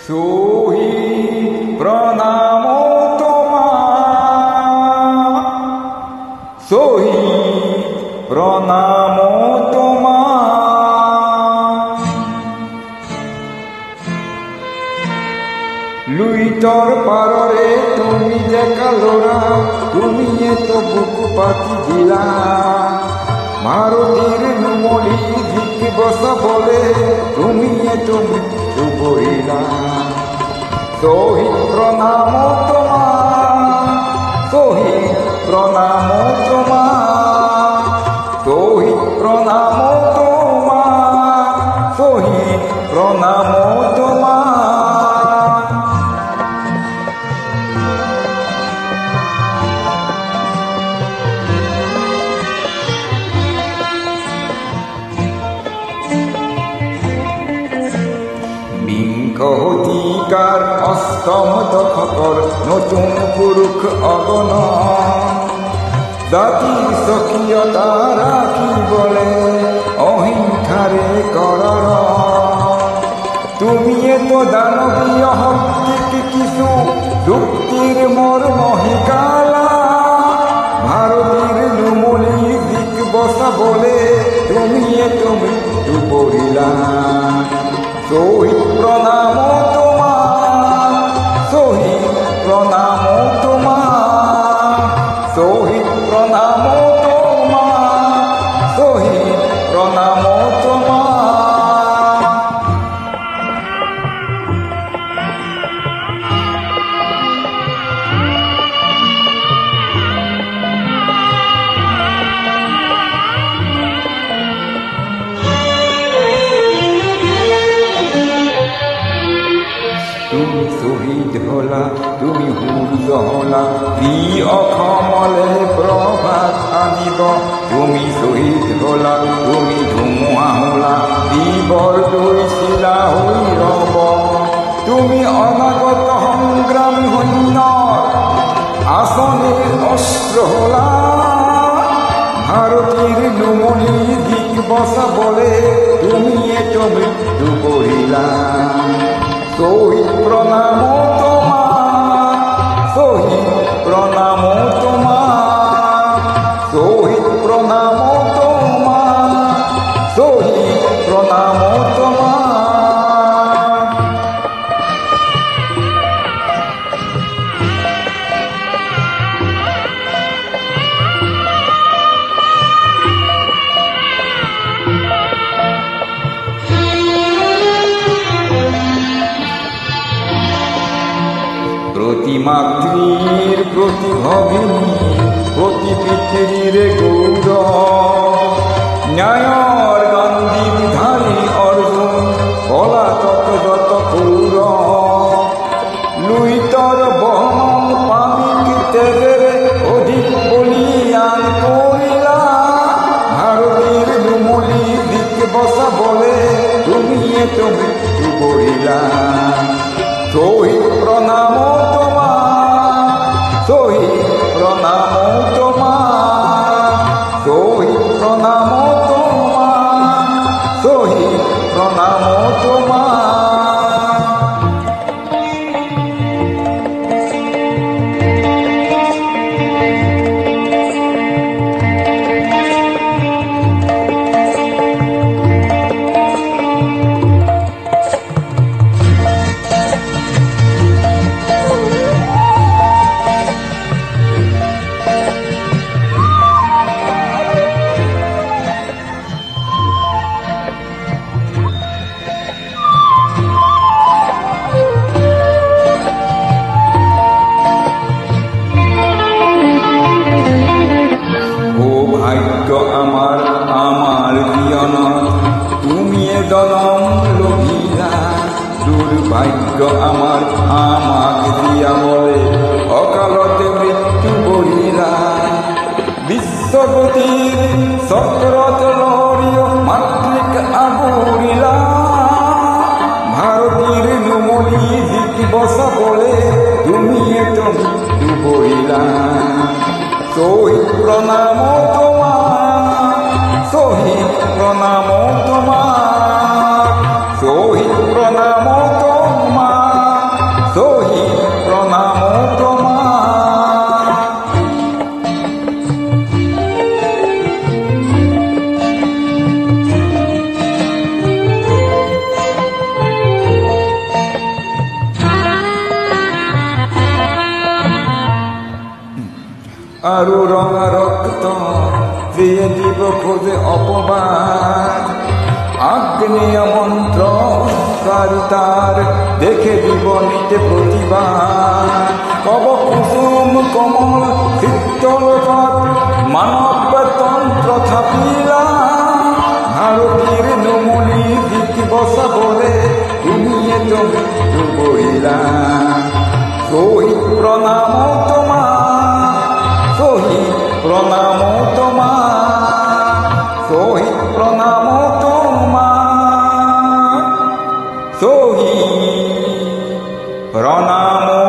শহীদ প্রণাম তোমার, শহীদ প্রণাম তোমার। লুইটর পাররে তুমি দেখালোরা, তুমি এত বুকু পাতি দিলা। ভারতের নুমলি দিক বসা বলে তুমি এত মৃত্যু বইলা। শহীদ প্রণাম তোমার, শহীদ প্রণাম তোমার, শহীদ প্রণাম তোমার, শহীদ প্রণাম তোমার। অধিকার অষ্টম দখর নতুন পুরুষ অগণ, জাতির স্বকীয়তা রাখি বলে অহিংসারে করর। তুমি এত দানবীয় হত্যিক কিছু যুক্তির মর্ম হিকালা। ভারতের নুমলি দিক বসা বলে তুমি এত মৃত্যু বলিলা। শহীদ প্রণাম তোমার, শহীদ প্রণাম তোমার, শহীদ প্রণাম তোমার, শহীদ প্রণাম তোমার। তুমি শহীদ হলা, তুমি সূর্য হলা, দি অসমলে প্রভাত আনিব। তুমি শহীদ হলা, তুমি ধুমুহা হলা, দিবৰ দৈছিলা হৈ ৰব। তুমি অনাগত সংগ্ৰামী সৈন্য, আঁচনিৰ অস্ত্ৰ হলা। ভাৰতীৰ নুমলি দিক বচাবলে তুমি এত মৃত্যু বহিলা। শহীদ প্রণাম তোমার, শহীদ প্রণাম তোমার, শহীদ প্রণাম তোমার, শহীদ প্রণাম তোমার। প্রতি মাতৃর প্রতি ভগিনী, প্রতি পৃথিবীর গৌর। ন্যায়র গান্ধী বিধারী অর্জুন, পলাতক যত কৌর। লুইটর বহন পামিক তেজের অধিক বলিয়ান করিলা। ভারতের নুমলি দিক বসা বলে তুমি এত মৃত্যু বলিলা। শহীদ প্রণাম তোমার, শহীদ প্রণাম তোমার, শহীদ প্রণাম তোমার, শহীদ প্রণাম তোমার। ভাগ্য আমার আমার জীবনত তুমি জনম লভিলা। দুর্ভাগ্য আমার আমাক দিয়া বলে অকালতে মৃত্যু বহিলা। বিশ্বগতির চক্রত লড়িও মাতৃক আগুরিলা। ভারতীর নুমলি দিক বসা বলে তুমি এত মৃত্যু বহিলা। শহীদ প্রণাম তোমার, শহীদ প্রণাম তোমার, শহীদ প্রণাম তোমার, আৰু ৰঙা ৰক্ত যিয়ে দিব খোজে অপবাদ আগ্নেয় মন্ত্র উচ্চারিতার দেখে দিব নিতে প্রতিবাদ কব কুসুম কমল শীতলপাত মানব তন্ত্র থাপিলা ভারতীর নমনি দিক বসা বলে তুমি তো মৃত্যু বইলা শহীদ প্রণাম তোমার শহীদ প্রণাম তোমার শহীদ প্রণাম তোমার শহীদ প্রণাম